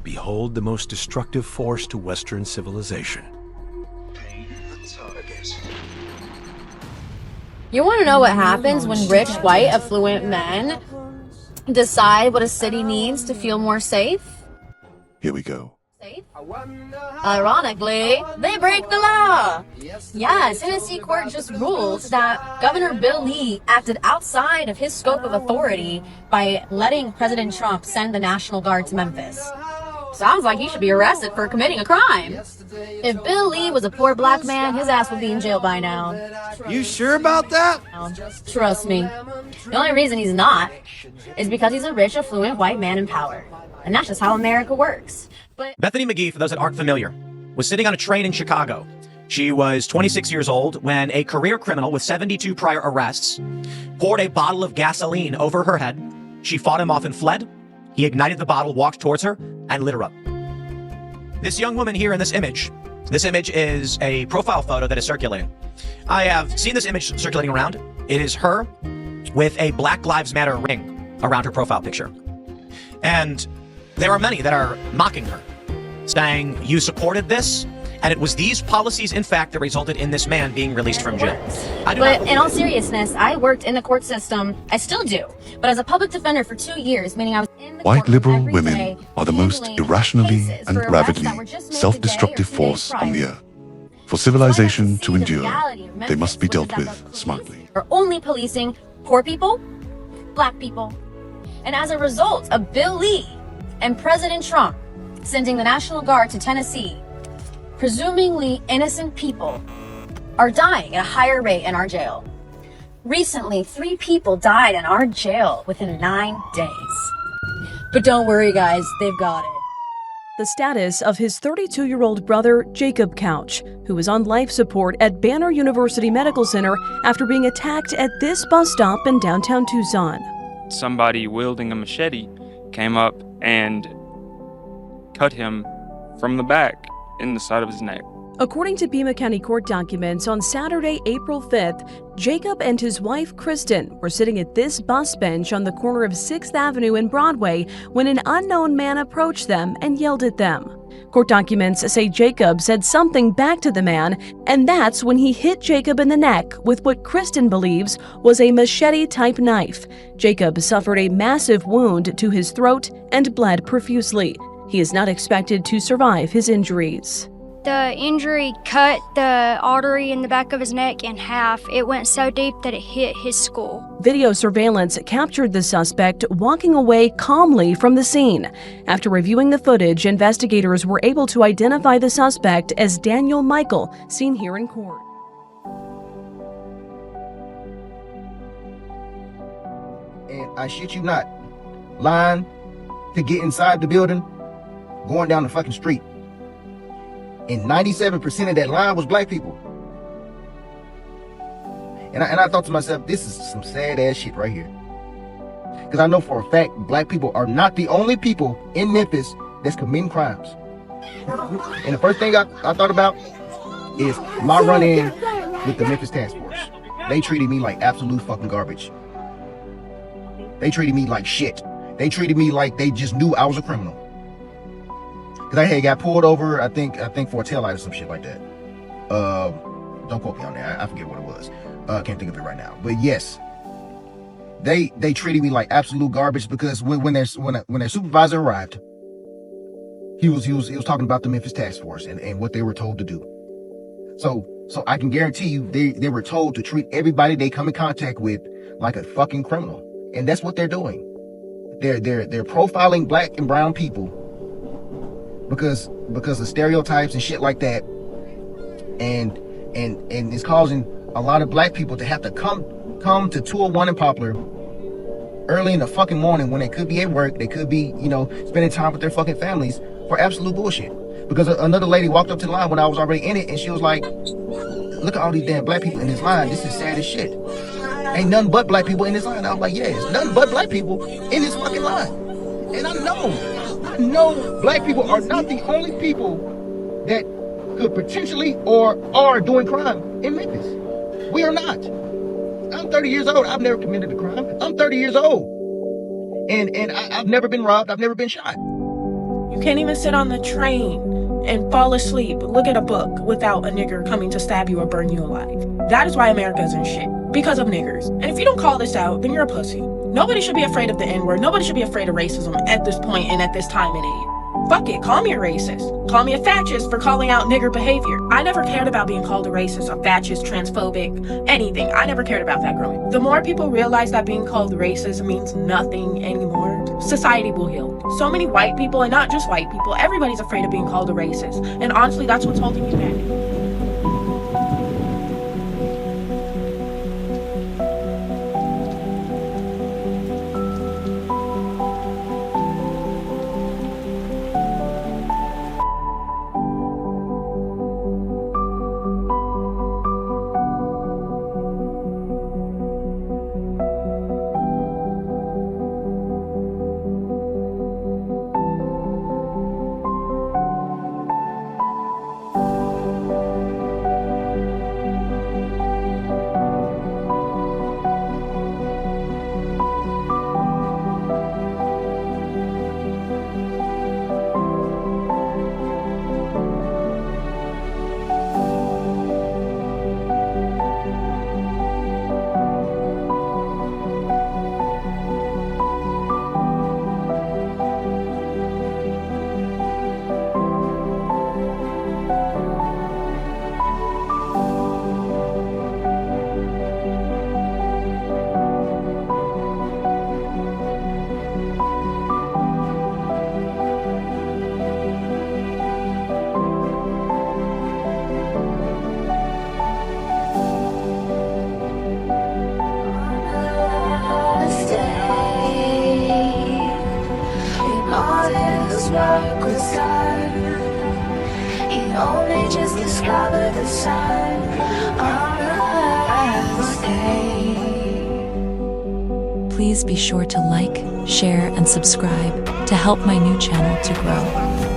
behold the most destructive force to Western civilization. You want to know what happens when rich, white, affluent men decide what a city needs to feel more safe? Here we go. Ironically, they break the law. Yeah, Tennessee court just ruled that Governor Bill Lee acted outside of his scope of authority by letting President Trump send the National Guard to Memphis. Sounds like he should be arrested for committing a crime. If Bill Lee was a poor black man, his ass would be in jail by now. You sure about that? Trust me. The only reason he's not is because he's a rich, affluent white man in power. And that's just how America works. But Bethany MaGee, for those that aren't familiar, was sitting on a train in Chicago. She was 26 years old when a career criminal with 72 prior arrests poured a bottle of gasoline over her head. She fought him off and fled. He ignited the bottle, walked towards her, and lit her up. This young woman here in this image is a profile photo that is circulating. I have seen this image circulating around. It is her with a Black Lives Matter ring around her profile picture. And there are many that are mocking her, saying, you supported this, and it was these policies, in fact, that resulted in this man being released from jail. But in all seriousness, I worked in the court system. I still do. But as a public defender for 2 years, meaning I was in the White liberal every women day are the most handling irrationally cases and for arrests that were rapidly just made today or self-destructive 2 days force on the prior. earth. For civilization to What I see the endure, reality of they Memphis, must be which is dealt that with the police smartly. are only policing poor people, black people, and as a result of Bill Lee and President Trump sending the National Guard to Tennessee, presumably innocent people are dying at a higher rate in our jail. Recently, 3 people died in our jail within 9 days. But don't worry, guys, they've got it. The status of his 32-year-old brother, Jacob Couch, who is on life support at Banner University Medical Center after being attacked at this bus stop in downtown Tucson. Somebody wielding a machete came up and cut him from the back in the side of his neck. According to Pima County court documents, on Saturday, April 5th, Jacob and his wife, Kristen, were sitting at this bus bench on the corner of 6th Avenue and Broadway when an unknown man approached them and yelled at them. Court documents say Jacob said something back to the man, and that's when he hit Jacob in the neck with what Kristen believes was a machete-type knife. Jacob suffered a massive wound to his throat and bled profusely. He is not expected to survive his injuries. The injury cut the artery in the back of his neck in half. It went so deep that it hit his skull. Video surveillance captured the suspect walking away calmly from the scene. After reviewing the footage, investigators were able to identify the suspect as Daniel Michael, seen here in court. And I shit you not, line to get inside the building, going down the fucking street. And 97% of that line was black people. And I thought to myself, this is some sad ass shit right here. Because I know for a fact, black people are not the only people in Memphis that's committing crimes. And the first thing I thought about is my run-in with the Memphis Task Force. They treated me like absolute fucking garbage. They treated me like shit. They treated me like they just knew I was a criminal. Cause I had got pulled over, I think for a taillight or some shit like that. Don't quote me on that. I forget what it was. Can't think of it right now. But yes, they treated me like absolute garbage because when their supervisor arrived, he was talking about the Memphis Task Force and what they were told to do. So I can guarantee you they were told to treat everybody they come in contact with like a fucking criminal, and that's what they're doing. They're profiling black and brown people because of stereotypes and shit like that, and it's causing a lot of black people to have to come to 201 and Poplar early in the fucking morning when they could be at work, they could be, spending time with their fucking families for absolute bullshit. Because another lady walked up to the line when I was already in it, and she was like, look at all these damn black people in this line, this is sad as shit. Ain't nothing but black people in this line. I was like, yeah, it's nothing but black people in this fucking line. And I know black people are not the only people that could potentially or are doing crime in Memphis. We are not. I'm 30 years old. I've never committed a crime. I'm 30 years old. And I've never been robbed. I've never been shot. You can't even sit on the train and fall asleep, look at a book without a nigger coming to stab you or burn you alive. That is why America's in shit. Because of niggers. And if you don't call this out, then you're a pussy. Nobody should be afraid of the N-word. Nobody should be afraid of racism at this point and at this time and age. Fuck it, call me a racist. Call me a fascist for calling out nigger behavior. I never cared about being called a racist, a fascist, transphobic, anything. I never cared about that growing up. The more people realize that being called racist means nothing anymore, society will heal. So many white people, and not just white people, everybody's afraid of being called a racist. And honestly, that's what's holding you back. Please be sure to like, share, and subscribe to help my new channel to grow.